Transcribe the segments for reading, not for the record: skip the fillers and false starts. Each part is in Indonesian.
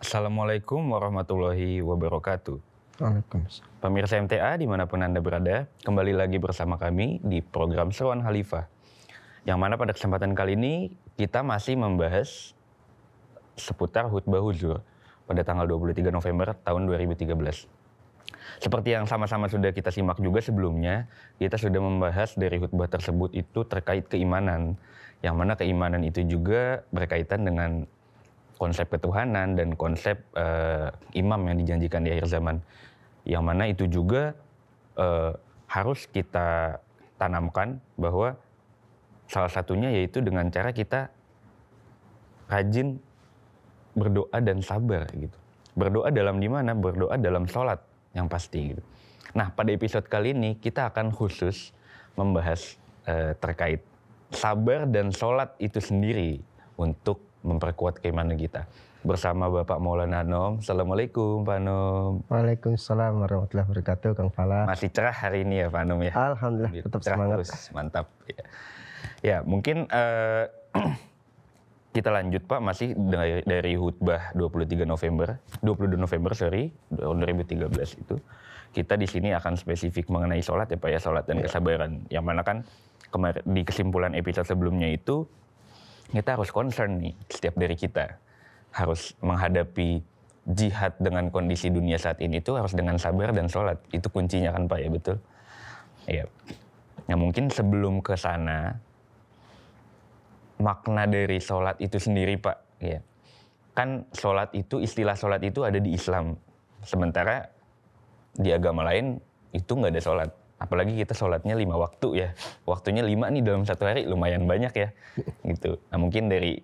Assalamualaikum warahmatullahi wabarakatuh. Waalaikumsalam. Pemirsa MTA dimanapun Anda berada, kembali lagi bersama kami di program Seruan Khalifah. Yang mana pada kesempatan kali ini kita masih membahas seputar khutbah huzur pada tanggal 23 November tahun 2013. Seperti yang sama-sama sudah kita simak juga sebelumnya, kita sudah membahas dari khutbah tersebut itu terkait keimanan. Yang mana keimanan itu juga berkaitan dengan konsep ketuhanan dan konsep imam yang dijanjikan di akhir zaman. Yang mana itu juga harus kita tanamkan bahwa salah satunya yaitu dengan cara kita rajin berdoa dan sabar gitu. Berdoa dalam di mana? Berdoa dalam sholat yang pasti gitu. Nah, pada episode kali ini kita akan khusus membahas terkait sabar dan sholat itu sendiri untuk memperkuat keimanan kita. Bersama Bapak Maulana Nom. Assalamualaikum Pak Nom. Waalaikumsalam warahmatullahi wabarakatuh, Kang Fala. Masih cerah hari ini ya Pak Nom ya? Alhamdulillah, tetap cerah semangat. Terus, mantap. Ya mungkin kita lanjut Pak, masih dari khutbah 22 November 2013 itu. Kita di sini akan spesifik mengenai sholat ya Pak ya, sholat dan kesabaran. Yang mana kan di kesimpulan episode sebelumnya itu, kita harus concern nih, setiap dari kita harus menghadapi jihad dengan kondisi dunia saat ini itu harus dengan sabar dan sholat. Itu kuncinya kan Pak ya, betul? Iya. Nah mungkin sebelum ke sana, makna dari sholat itu sendiri Pak, ya. Kan sholat itu, istilah sholat itu ada di Islam. Sementara di agama lain itu nggak ada sholat. Apalagi kita sholatnya 5 waktu ya. Waktunya 5 nih dalam satu hari lumayan banyak ya. Gitu. Nah mungkin dari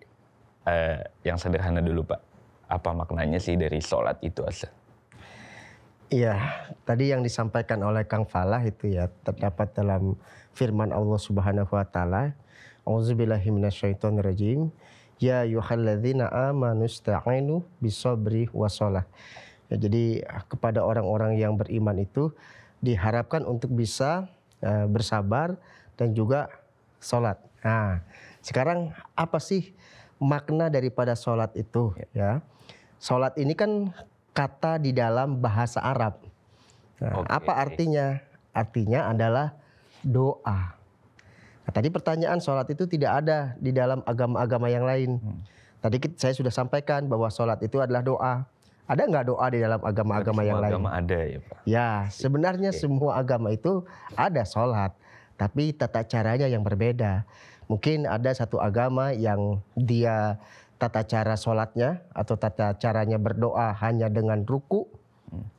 yang sederhana dulu Pak. Apa maknanya sih dari sholat itu asal? Iya, tadi yang disampaikan oleh Kang Falah itu ya terdapat dalam firman Allah Subhanahu wa taala. Auzubillahi minasyaitonirrajim. Ya ayyuhalladzina amanu ista'inu bisabri wassalah. Ya, jadi kepada orang-orang yang beriman itu diharapkan untuk bisa bersabar dan juga sholat. Nah, sekarang apa sih makna daripada sholat itu? Ya, sholat ini kan kata di dalam bahasa Arab. Nah, apa artinya? Artinya adalah doa. Nah, tadi pertanyaan sholat itu tidak ada di dalam agama-agama yang lain. Tadi saya sudah sampaikan bahwa sholat itu adalah doa. Ada nggak doa di dalam agama-agama yang lain? Agama ada ya Pak? Ya, sebenarnya semua agama itu ada sholat, tapi tata caranya yang berbeda. Mungkin ada satu agama yang dia tata cara sholatnya atau tata caranya berdoa hanya dengan ruku,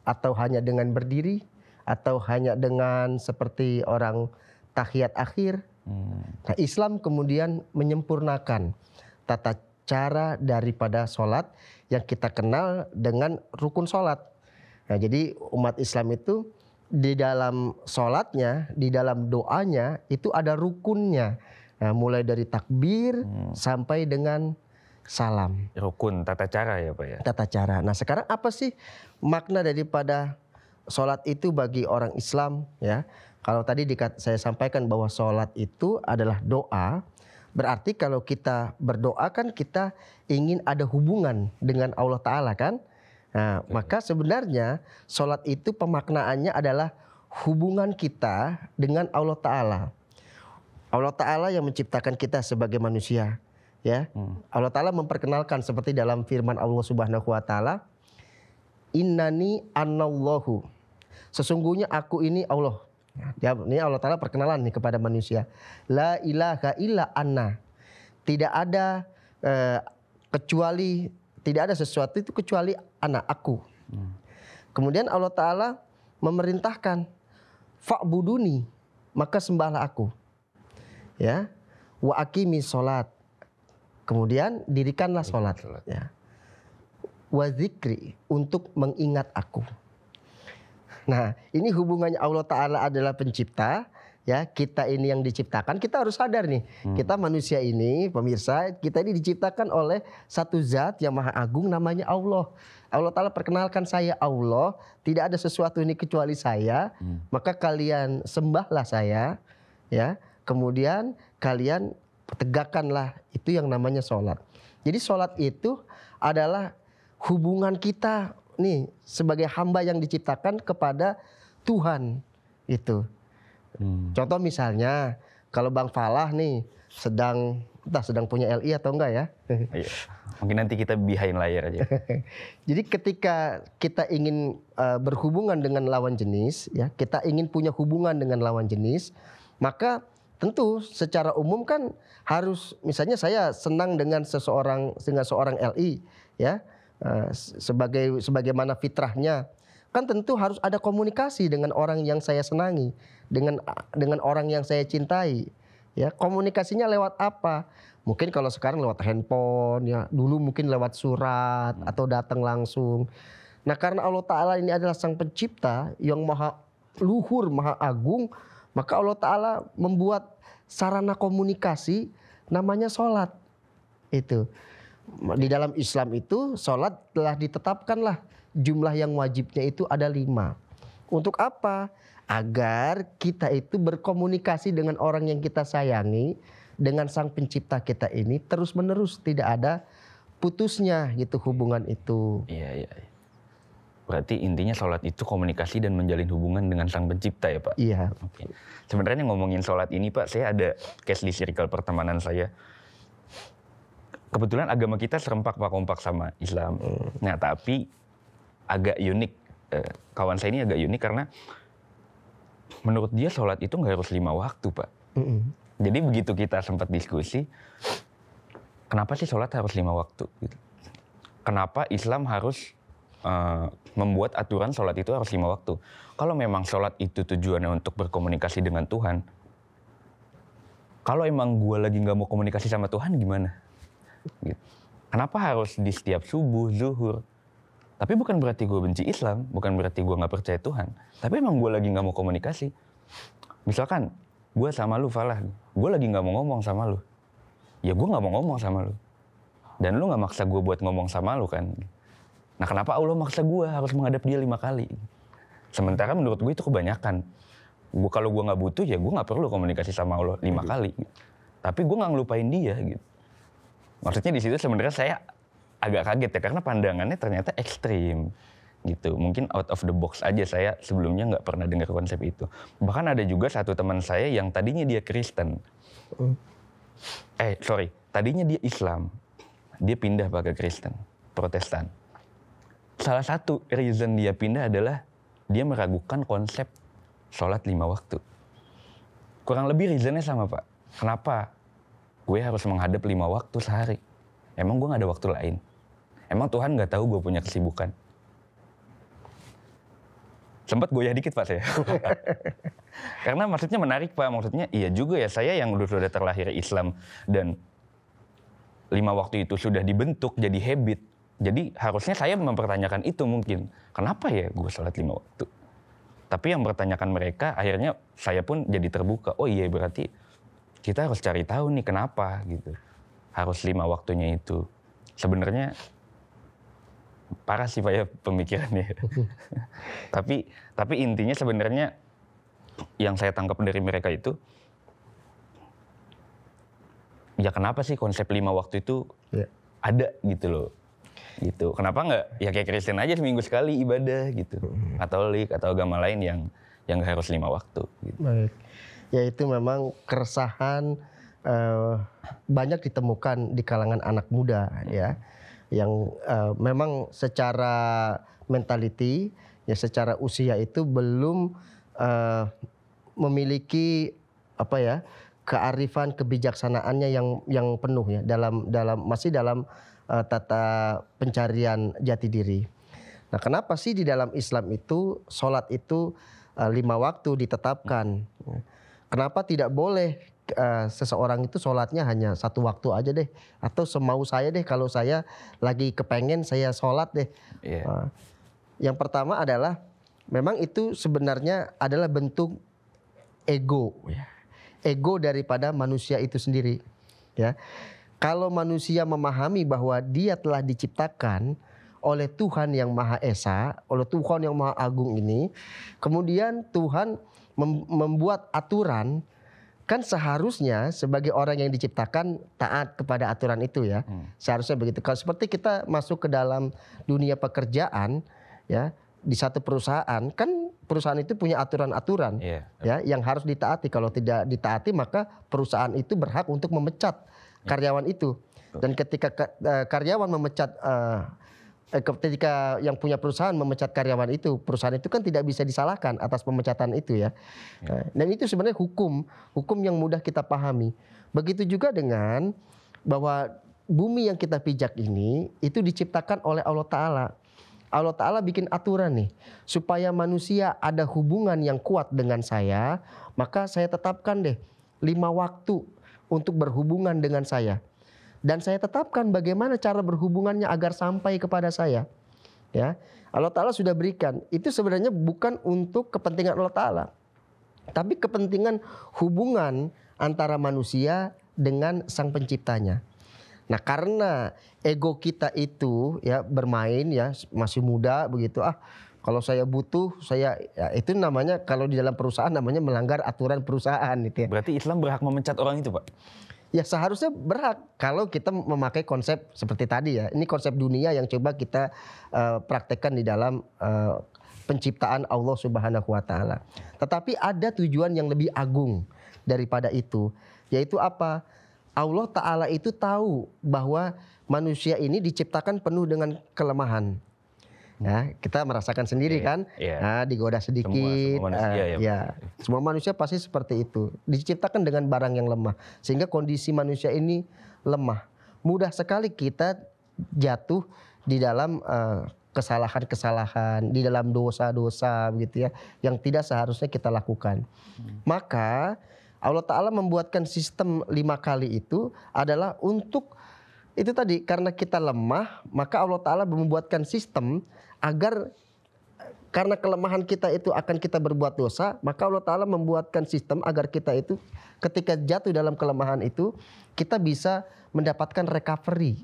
atau hanya dengan berdiri, atau hanya dengan seperti orang tahiyat akhir. Nah, Islam kemudian menyempurnakan tata cara daripada sholat yang kita kenal dengan rukun sholat. Nah, jadi umat Islam itu di dalam sholatnya, di dalam doanya itu ada rukunnya. Nah, mulai dari takbir sampai dengan salam. Rukun, tata cara ya Pak ya? Tata cara. Nah, sekarang apa sih makna daripada sholat itu bagi orang Islam ya? Kalau tadi saya sampaikan bahwa sholat itu adalah doa, berarti kalau kita berdoa kan kita ingin ada hubungan dengan Allah Ta'ala kan. Nah, maka sebenarnya sholat itu pemaknaannya adalah hubungan kita dengan Allah Ta'ala. Allah Ta'ala yang menciptakan kita sebagai manusia. Ya, Allah Ta'ala memperkenalkan seperti dalam firman Allah Subhanahu wa Ta'ala, Innani anallahu. Sesungguhnya aku ini Allah. Ya, ini Allah Ta'ala perkenalan nih kepada manusia. La ilaha illa anna. Tidak ada tidak ada sesuatu itu kecuali anak aku. Kemudian Allah Ta'ala memerintahkan fa'buduni, maka sembahlah aku. Ya, wa aqimi sholat. Kemudian dirikanlah sholat. Ya. Wa zikri, untuk mengingat aku. Nah, ini hubungannya Allah Ta'ala adalah pencipta, ya, kita ini yang diciptakan. Kita harus sadar nih, kita manusia ini, pemirsa, kita ini diciptakan oleh satu zat yang maha agung namanya Allah. Allah Ta'ala perkenalkan, saya Allah, tidak ada sesuatu ini kecuali saya, maka kalian sembahlah saya, ya. Kemudian kalian tegakkanlah itu yang namanya sholat. Jadi sholat itu adalah hubungan kita nih sebagai hamba yang diciptakan kepada Tuhan itu. Contoh misalnya kalau Bang Falah nih sedang punya LI atau enggak ya? Iya. Mungkin nanti kita behind layar aja. Jadi ketika kita ingin berhubungan dengan lawan jenis, ya kita ingin punya hubungan dengan lawan jenis, maka tentu secara umum kan harus, misalnya saya senang dengan seorang LI, ya sebagaimana fitrahnya, kan tentu harus ada komunikasi dengan orang yang saya senangi, dengan orang yang saya cintai. Ya, komunikasinya lewat apa? Mungkin kalau sekarang lewat handphone, ya dulu mungkin lewat surat atau datang langsung. Nah, karena Allah Ta'ala ini adalah Sang Pencipta yang maha luhur, maha agung, maka Allah Ta'ala membuat sarana komunikasi namanya sholat. Itu. Di dalam Islam itu sholat telah ditetapkanlah jumlah yang wajibnya itu ada 5. Untuk apa? Agar kita itu berkomunikasi dengan orang yang kita sayangi, dengan Sang Pencipta kita ini terus menerus, tidak ada putusnya gitu hubungan itu. Iya. Berarti intinya sholat itu komunikasi dan menjalin hubungan dengan Sang Pencipta ya Pak? Iya. Oke. Sebenarnya ngomongin sholat ini Pak, saya ada case di circle pertemanan saya. Kebetulan agama kita serempak Pak, kompak sama Islam. Nah tapi agak unik, kawan saya ini agak unik karena menurut dia sholat itu nggak harus 5 waktu Pak. Jadi begitu kita sempat diskusi, kenapa sih sholat harus 5 waktu? Kenapa Islam harus membuat aturan sholat itu harus 5 waktu? Kalau memang sholat itu tujuannya untuk berkomunikasi dengan Tuhan, kalau emang gue lagi nggak mau komunikasi sama Tuhan gimana? Gitu. Kenapa harus di setiap subuh, zuhur? Tapi bukan berarti gue benci Islam, bukan berarti gue nggak percaya Tuhan. Tapi emang gue lagi nggak mau komunikasi. Misalkan gue sama lu Falah, gue lagi nggak mau ngomong sama lu. Ya gue nggak mau ngomong sama lu. Dan lu nggak maksa gue buat ngomong sama lu kan. Nah kenapa Allah maksa gue harus menghadap dia 5 kali? Sementara menurut gue itu kebanyakan. Kalau gue nggak butuh ya gue nggak perlu komunikasi sama Allah 5 kali. Tapi gue nggak ngelupain dia gitu. Maksudnya di situ sebenarnya saya agak kaget ya karena pandangannya ternyata ekstrim gitu. Mungkin out of the box aja, saya sebelumnya nggak pernah dengar konsep itu. Bahkan ada juga satu teman saya yang tadinya dia Kristen. Tadinya dia Islam. Dia pindah ke Kristen, Protestan. Salah satu reason dia pindah adalah dia meragukan konsep sholat 5 waktu. Kurang lebih reasonnya sama Pak. Kenapa gue harus menghadap 5 waktu sehari? Emang gue gak ada waktu lain? Emang Tuhan gak tahu gue punya kesibukan? Sempat goyah dikit Pak saya. Karena maksudnya menarik Pak. Maksudnya iya juga ya, saya yang sudah terlahir Islam dan 5 waktu itu sudah dibentuk jadi habit. Jadi harusnya saya mempertanyakan itu mungkin. Kenapa ya gue sholat 5 waktu? Tapi yang mempertanyakan mereka, akhirnya saya pun jadi terbuka. Oh iya berarti kita harus cari tahu nih kenapa gitu. Harus 5 waktunya itu. Sebenarnya parah sih Pak ya pemikirannya. tapi intinya sebenarnya yang saya tangkap dari mereka itu, ya kenapa sih konsep 5 waktu itu ada gitu loh. Gitu. Kenapa nggak ya kayak Kristen aja seminggu sekali ibadah gitu. Katolik atau agama lain yang nggak harus 5 waktu. Gitu. Baik. Ya itu memang keresahan banyak ditemukan di kalangan anak muda ya, yang memang secara mentality ya, secara usia itu belum memiliki kearifan kebijaksanaannya yang penuh ya masih dalam tata pencarian jati diri. Nah kenapa sih di dalam Islam itu sholat itu 5 waktu ditetapkan? Kenapa tidak boleh seseorang itu sholatnya hanya 1 waktu aja deh, atau semau saya deh, kalau saya lagi kepengen saya sholat deh. Yang pertama adalah memang itu sebenarnya adalah bentuk ego, ego daripada manusia itu sendiri. Ya, kalau manusia memahami bahwa dia telah diciptakan oleh Tuhan yang Maha Esa, oleh Tuhan yang Maha Agung ini, kemudian Tuhan membuat aturan Kan seharusnya sebagai orang yang diciptakan taat kepada aturan itu ya. Seharusnya begitu. Kalau seperti kita masuk ke dalam dunia pekerjaan ya, di satu perusahaan, kan perusahaan itu punya aturan-aturan ya yang harus ditaati. Kalau tidak ditaati maka perusahaan itu berhak untuk memecat karyawan itu. Dan ketika karyawan memecat ketika yang punya perusahaan memecat karyawan itu, perusahaan itu kan tidak bisa disalahkan atas pemecatan itu ya. Dan itu sebenarnya hukum yang mudah kita pahami. Begitu juga dengan bahwa bumi yang kita pijak ini itu diciptakan oleh Allah Ta'ala. Allah Ta'ala bikin aturan nih, supaya manusia ada hubungan yang kuat dengan saya, maka saya tetapkan deh 5 waktu untuk berhubungan dengan saya. Dan saya tetapkan bagaimana cara berhubungannya agar sampai kepada saya. Ya, Allah Ta'ala sudah berikan. Itu sebenarnya bukan untuk kepentingan Allah Ta'ala, tapi kepentingan hubungan antara manusia dengan sang penciptanya. Nah, karena ego kita itu ya bermain ya, masih muda begitu, kalau saya butuh, ya, itu namanya kalau di dalam perusahaan namanya melanggar aturan perusahaan gitu ya. Berarti Islam berhak memecat orang itu, Pak? Ya seharusnya berhak kalau kita memakai konsep seperti tadi ya. Ini konsep dunia yang coba kita praktekkan di dalam penciptaan Allah Subhanahu wa Ta'ala. Tetapi ada tujuan yang lebih agung daripada itu, yaitu apa? Allah Ta'ala itu tahu bahwa manusia ini diciptakan penuh dengan kelemahan. Ya, kita merasakan sendiri kan, digoda sedikit. Semua manusia, semua manusia pasti seperti itu. Diciptakan dengan barang yang lemah, sehingga kondisi manusia ini lemah. Mudah sekali kita jatuh di dalam kesalahan-kesalahan, di dalam dosa-dosa begitu ya, yang tidak seharusnya kita lakukan. Maka Allah Ta'ala membuatkan sistem 5 kali itu adalah untuk itu tadi, karena kita lemah, maka Allah Ta'ala membuatkan sistem agar karena kelemahan kita itu akan kita berbuat dosa, maka Allah Ta'ala membuatkan sistem agar kita itu ketika jatuh dalam kelemahan itu, kita bisa mendapatkan recovery.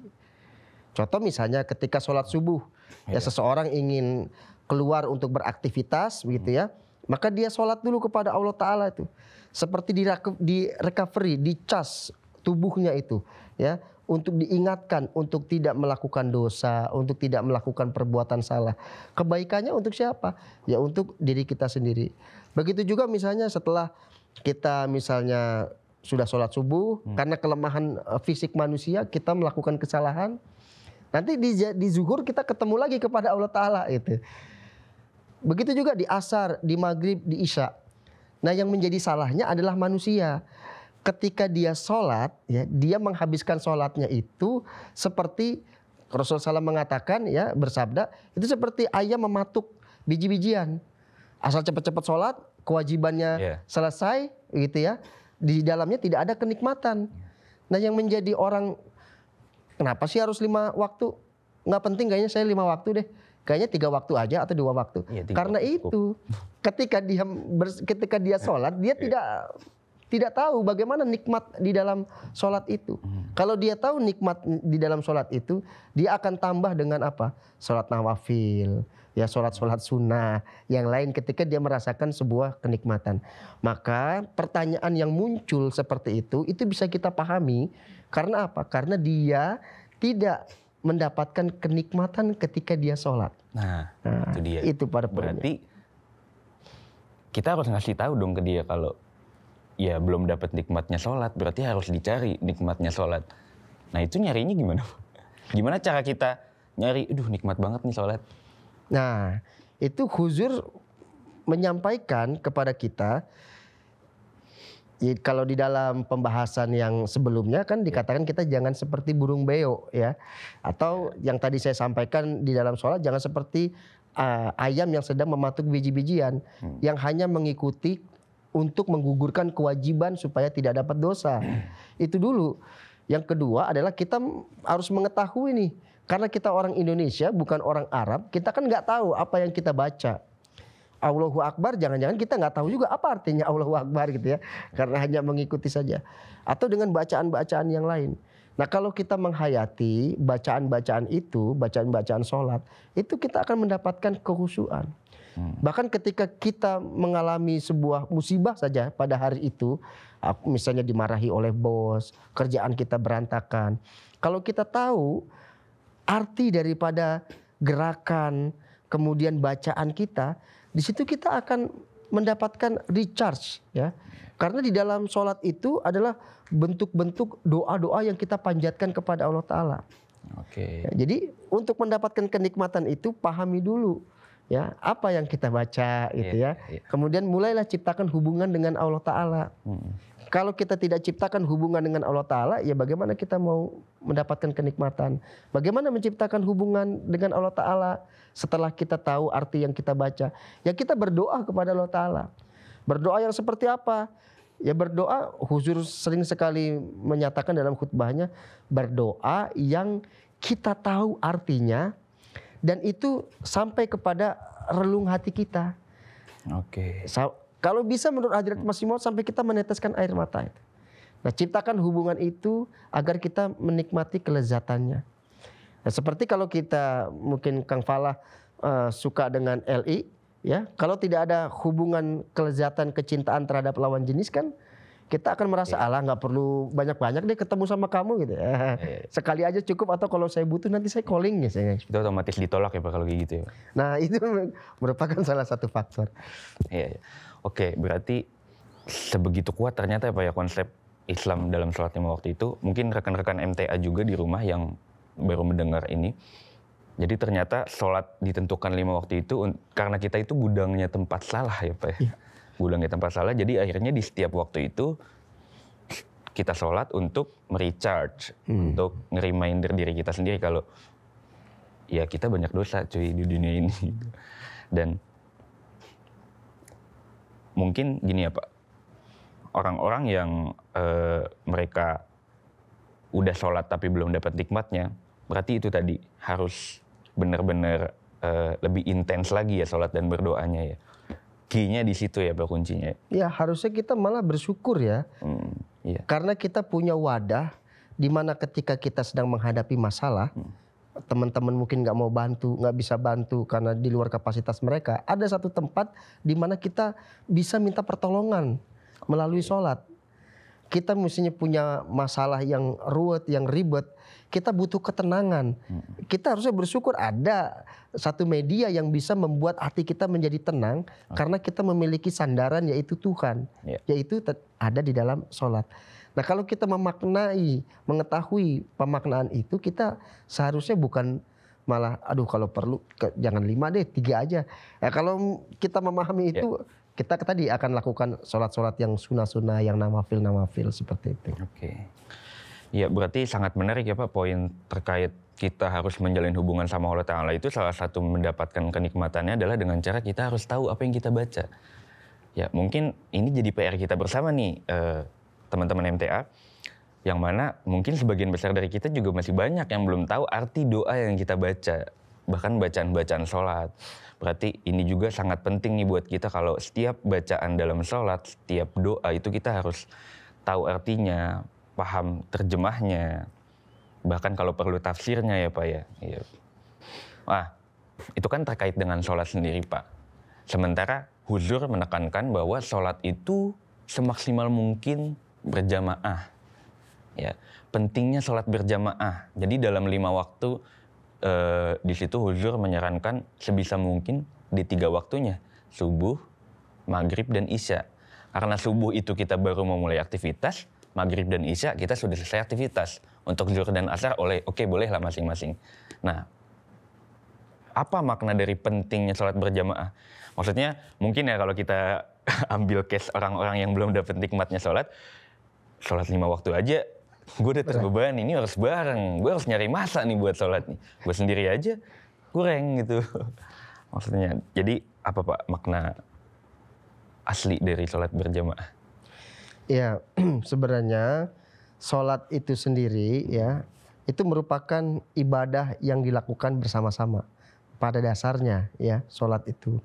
Contoh misalnya ketika sholat subuh, ya seseorang ingin keluar untuk beraktivitas begitu ya, maka dia sholat dulu kepada Allah Ta'ala itu. Seperti di recovery, di cas tubuhnya itu ya, untuk diingatkan untuk tidak melakukan dosa, untuk tidak melakukan perbuatan salah. Kebaikannya untuk siapa? Ya untuk diri kita sendiri. Begitu juga misalnya setelah kita misalnya sudah sholat subuh, karena kelemahan fisik manusia kita melakukan kesalahan. Nanti di zuhur kita ketemu lagi kepada Allah Ta'ala itu. Begitu juga di asar, di maghrib, di isya. Nah yang menjadi salahnya adalah manusia. Ketika dia sholat, ya, dia menghabiskan sholatnya itu seperti Rasulullah SAW mengatakan, ya, bersabda, itu seperti ayam mematuk biji-bijian. Asal cepat-cepat sholat, kewajibannya selesai, gitu ya. Di dalamnya tidak ada kenikmatan. Nah, yang menjadi orang, kenapa sih harus 5 waktu? Nggak penting, kayaknya saya 5 waktu deh. Kayaknya 3 waktu aja atau 2 waktu. Karena itu, ketika dia sholat, dia tidak tahu bagaimana nikmat di dalam sholat itu. Kalau dia tahu nikmat di dalam sholat itu, dia akan tambah dengan apa? Sholat nawafil, ya sholat-sholat sunnah, yang lain ketika dia merasakan sebuah kenikmatan. Maka pertanyaan yang muncul seperti itu bisa kita pahami. Karena apa? Karena dia tidak mendapatkan kenikmatan ketika dia sholat. Nah itu dia. Itu pada berarti kita harus ngasih tahu dong ke dia kalau ya belum dapat nikmatnya sholat, berarti harus dicari nikmatnya sholat. Nah itu nyarinya gimana? Gimana cara kita nyari, nikmat banget nih sholat? Nah itu Huzur menyampaikan kepada kita, kalau di dalam pembahasan yang sebelumnya kan dikatakan kita jangan seperti burung beo ya. Atau yang tadi saya sampaikan di dalam sholat jangan seperti ayam yang sedang mematuk biji-bijian, yang hanya mengikuti untuk menggugurkan kewajiban supaya tidak dapat dosa. Itu dulu. Yang kedua adalah kita harus mengetahui nih, karena kita orang Indonesia bukan orang Arab, kita kan nggak tahu apa yang kita baca. Allahu Akbar, jangan-jangan kita nggak tahu juga apa artinya Allahu Akbar gitu ya, karena hanya mengikuti saja. Atau dengan bacaan-bacaan yang lain. Nah kalau kita menghayati bacaan-bacaan itu, bacaan-bacaan sholat, itu kita akan mendapatkan kekhusyuan. Bahkan ketika kita mengalami sebuah musibah saja pada hari itu, misalnya dimarahi oleh bos, kerjaan kita berantakan. Kalau kita tahu arti daripada gerakan, kemudian bacaan kita, di situ kita akan mendapatkan recharge, ya. Karena di dalam sholat itu adalah bentuk-bentuk doa-doa yang kita panjatkan kepada Allah Ta'ala. Oke. Ya, jadi untuk mendapatkan kenikmatan itu pahami dulu, ya, apa yang kita baca gitu, ya. Kemudian mulailah ciptakan hubungan dengan Allah Ta'ala. Kalau kita tidak ciptakan hubungan dengan Allah Ta'ala, ya bagaimana kita mau mendapatkan kenikmatan? Bagaimana menciptakan hubungan dengan Allah Ta'ala setelah kita tahu arti yang kita baca? Ya kita berdoa kepada Allah Ta'ala. Berdoa yang seperti apa? Ya berdoa, Huzur sering sekali menyatakan dalam khutbahnya, berdoa yang kita tahu artinya dan itu sampai kepada relung hati kita. Oke. Kalau bisa menurut Hadrat Masih Maud sampai kita meneteskan air mata itu. Nah, ciptakan hubungan itu agar kita menikmati kelezatannya. Nah, seperti kalau kita mungkin Kang Falah suka dengan LI, ya, kalau tidak ada hubungan kelezatan kecintaan terhadap lawan jenis kan kita akan merasa alah nggak perlu banyak-banyak deh ketemu sama kamu gitu. Sekali aja cukup atau kalau saya butuh nanti saya calling ya. Itu otomatis ditolak ya Pak kalau gitu ya. Nah, itu merupakan salah satu faktor. Iya. Oke, berarti sebegitu kuat ternyata ya Pak ya konsep Islam dalam sholat 5 waktu itu. Mungkin rekan-rekan MTA juga di rumah yang baru mendengar ini. Jadi ternyata sholat ditentukan 5 waktu itu karena kita itu gudangnya tempat salah ya Pak ya. Gudangnya tempat salah, jadi akhirnya di setiap waktu itu kita sholat untuk merecharge, untuk nge-reminder diri kita sendiri kalau ya kita banyak dosa cuy di dunia ini. Dan mungkin gini ya Pak, orang-orang yang mereka udah sholat tapi belum dapat nikmatnya, berarti itu tadi harus benar-benar lebih intens lagi ya sholat dan berdoanya ya. Key-nya di situ ya Pak kuncinya. Ya harusnya kita malah bersyukur ya. Iya. Karena kita punya wadah di mana ketika kita sedang menghadapi masalah, teman-teman mungkin nggak mau bantu, nggak bisa bantu karena di luar kapasitas mereka. Ada satu tempat di mana kita bisa minta pertolongan melalui sholat. Kita mestinya punya masalah yang ruwet, yang ribet. Kita butuh ketenangan. Kita harusnya bersyukur ada satu media yang bisa membuat hati kita menjadi tenang karena kita memiliki sandaran yaitu Tuhan, yaitu ada di dalam sholat. Nah kalau kita memaknai, mengetahui pemaknaan itu, kita seharusnya bukan malah aduh kalau perlu jangan 5 deh, 3 aja. Nah, kalau kita memahami itu, kita tadi akan lakukan sholat-sholat yang sunnah-sunnah, yang nawafil seperti itu. Oke. Ya berarti sangat menarik ya Pak poin terkait kita harus menjalin hubungan sama Allah Ta'ala itu salah satu mendapatkan kenikmatannya adalah dengan cara kita harus tahu apa yang kita baca. Ya mungkin ini jadi PR kita bersama nih teman-teman MTA. Yang mana mungkin sebagian besar dari kita juga masih banyak yang belum tahu arti doa yang kita baca. Bahkan bacaan-bacaan sholat. Berarti ini juga sangat penting nih buat kita kalau setiap bacaan dalam sholat, setiap doa itu kita harus tahu artinya, paham terjemahnya, bahkan kalau perlu tafsirnya ya Pak ya. Wah, itu kan terkait dengan sholat sendiri Pak. Sementara Huzur menekankan bahwa sholat itu semaksimal mungkin berjamaah. Ya, pentingnya sholat berjamaah. Jadi dalam 5 waktu di situ Huzur menyarankan sebisa mungkin di 3 waktunya, subuh, maghrib dan isya. Karena subuh itu kita baru memulai aktivitas, maghrib dan isya kita sudah selesai aktivitas. Untuk zuhur dan asar oke bolehlah masing-masing. Nah, apa makna dari pentingnya sholat berjamaah? Maksudnya mungkin ya kalau kita ambil case orang-orang yang belum dapat nikmatnya sholat 5 waktu aja, gue udah terbebani, ini harus bareng, gue harus nyari masa nih buat sholat nih. Gue sendiri aja kurang gitu. Maksudnya, jadi apa Pak makna asli dari sholat berjamaah? Ya, sebenarnya sholat itu sendiri ya, itu merupakan ibadah yang dilakukan bersama-sama. Pada dasarnya ya, sholat itu.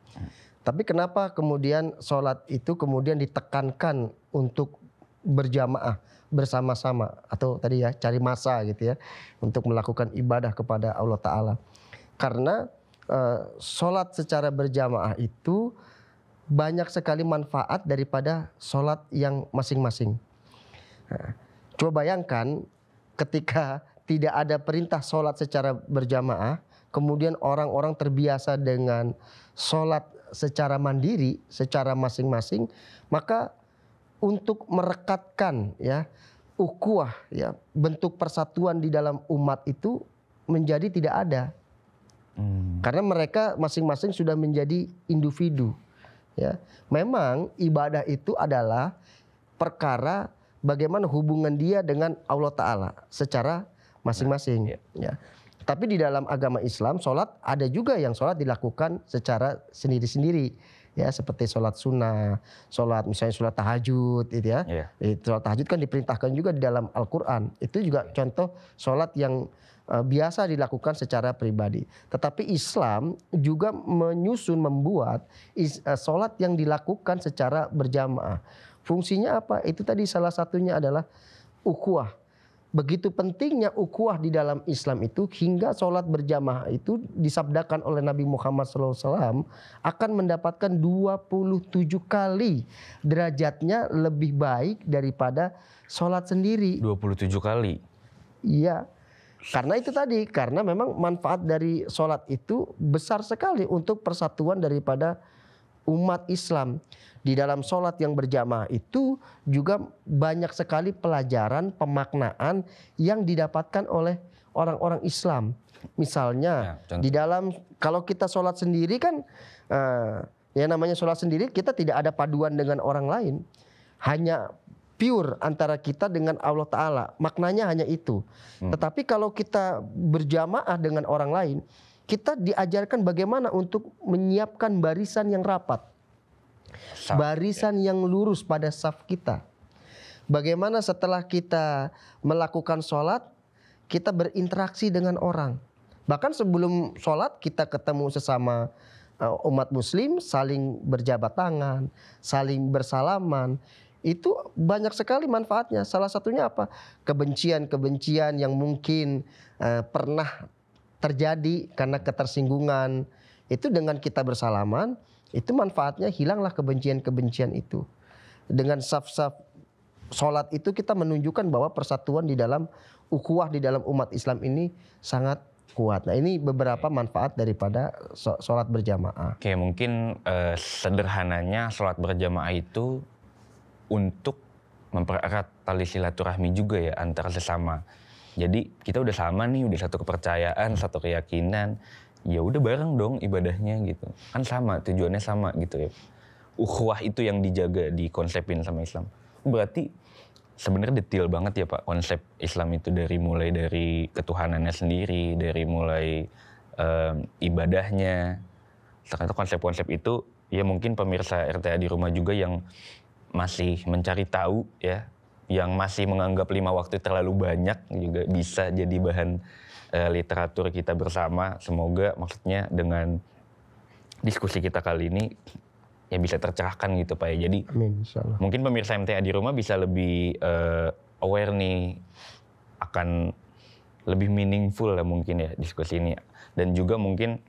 Tapi kenapa kemudian sholat itu kemudian ditekankan untuk berjamaah bersama-sama atau tadi ya cari masa gitu ya untuk melakukan ibadah kepada Allah Ta'ala. Karena sholat secara berjamaah itu banyak sekali manfaat daripada sholat yang masing-masing. Nah, coba bayangkan ketika tidak ada perintah sholat secara berjamaah, kemudian orang-orang terbiasa dengan sholat secara mandiri, secara masing-masing, maka untuk merekatkan ya ukhuwah ya bentuk persatuan di dalam umat itu menjadi tidak ada. Karena mereka masing-masing sudah menjadi individu. Ya, memang ibadah itu adalah perkara bagaimana hubungan dia dengan Allah Ta'ala secara masing-masing. Ya. Tapi di dalam agama Islam, sholat ada juga yang sholat dilakukan secara sendiri-sendiri. Ya, seperti sholat sunnah, sholat misalnya sholat tahajud, gitu ya. Sholat tahajud kan diperintahkan juga di dalam Al-Quran. Itu juga contoh sholat yang biasa dilakukan secara pribadi. Tetapi Islam juga membuat sholat yang dilakukan secara berjamaah. Fungsinya apa? Itu tadi salah satunya adalah ukhuwah. Begitu pentingnya ukhuwah di dalam Islam itu hingga sholat berjamaah itu disabdakan oleh Nabi Muhammad SAW akan mendapatkan 27 kali derajatnya lebih baik daripada sholat sendiri. 27 kali? Iya. Karena itu tadi, karena memang manfaat dari sholat itu besar sekali untuk persatuan daripada umat Islam. Di dalam sholat yang berjamaah itu juga banyak sekali pelajaran, pemaknaan yang didapatkan oleh orang-orang Islam. Misalnya di dalam, kalau kita sholat sendiri kan, ya namanya sholat sendiri kita tidak ada paduan dengan orang lain. Hanya pure antara kita dengan Allah Ta'ala. Maknanya hanya itu. Tetapi kalau kita berjamaah dengan orang lain, kita diajarkan bagaimana untuk menyiapkan barisan yang rapat. Barisan yang lurus pada saf kita. Bagaimana setelah kita melakukan sholat, kita berinteraksi dengan orang. Bahkan sebelum sholat kita ketemu sesama umat muslim, saling berjabat tangan, saling bersalaman. Itu banyak sekali manfaatnya. Salah satunya apa? Kebencian-kebencian yang mungkin pernah terjadi karena ketersinggungan. Itu dengan kita bersalaman, itu manfaatnya hilanglah kebencian-kebencian itu. Dengan saf-saf sholat itu kita menunjukkan bahwa persatuan di dalam ukhuwah di dalam umat Islam ini sangat kuat. Nah, ini beberapa manfaat daripada sholat berjamaah. Oke, mungkin sederhananya sholat berjamaah itu untuk mempererat tali silaturahmi juga ya antara sesama. Jadi kita udah sama nih, udah satu kepercayaan, satu keyakinan, ya udah bareng dong ibadahnya gitu. Kan sama, tujuannya sama gitu ya. Ukhuwah itu yang dijaga, dikonsepin sama Islam. Berarti sebenarnya detail banget ya Pak konsep Islam itu, dari mulai dari ketuhanannya sendiri, dari mulai ibadahnya. Ternyata konsep-konsep itu ya mungkin pemirsa RTA di rumah juga yang masih mencari tahu ya, yang masih menganggap 5 waktu terlalu banyak juga bisa jadi bahan literatur kita bersama. Semoga maksudnya dengan diskusi kita kali ini ya bisa tercerahkan gitu Pak ya. Jadi amin, insyaallah. Mungkin pemirsa MTA di rumah bisa lebih aware nih, akan lebih meaningful lah mungkin ya diskusi ini. Dan juga mungkin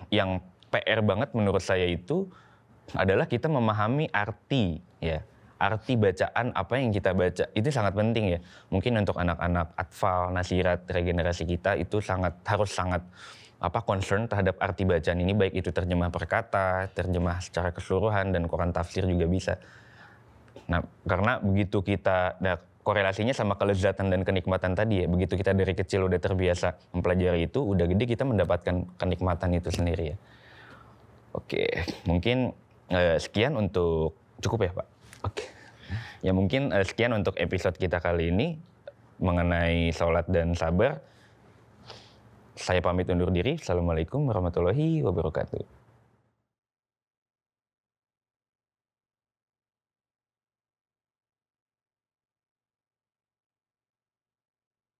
yang PR banget menurut saya itu adalah kita memahami arti ya. Arti bacaan apa yang kita baca itu sangat penting ya. Mungkin untuk anak-anak atfal, nasirat, regenerasi kita itu harus sangat concern terhadap arti bacaan ini, baik itu terjemah per kata, terjemah secara keseluruhan, dan Quran tafsir juga bisa. Nah, karena begitu kita korelasinya sama kelezatan dan kenikmatan tadi ya. Begitu kita dari kecil udah terbiasa mempelajari itu, udah gede kita mendapatkan kenikmatan itu sendiri ya. Oke, mungkin sekian untuk cukup ya Pak. Oke. Ya mungkin sekian untuk episode kita kali ini mengenai sholat dan sabar. Saya pamit undur diri. Assalamualaikum warahmatullahi wabarakatuh.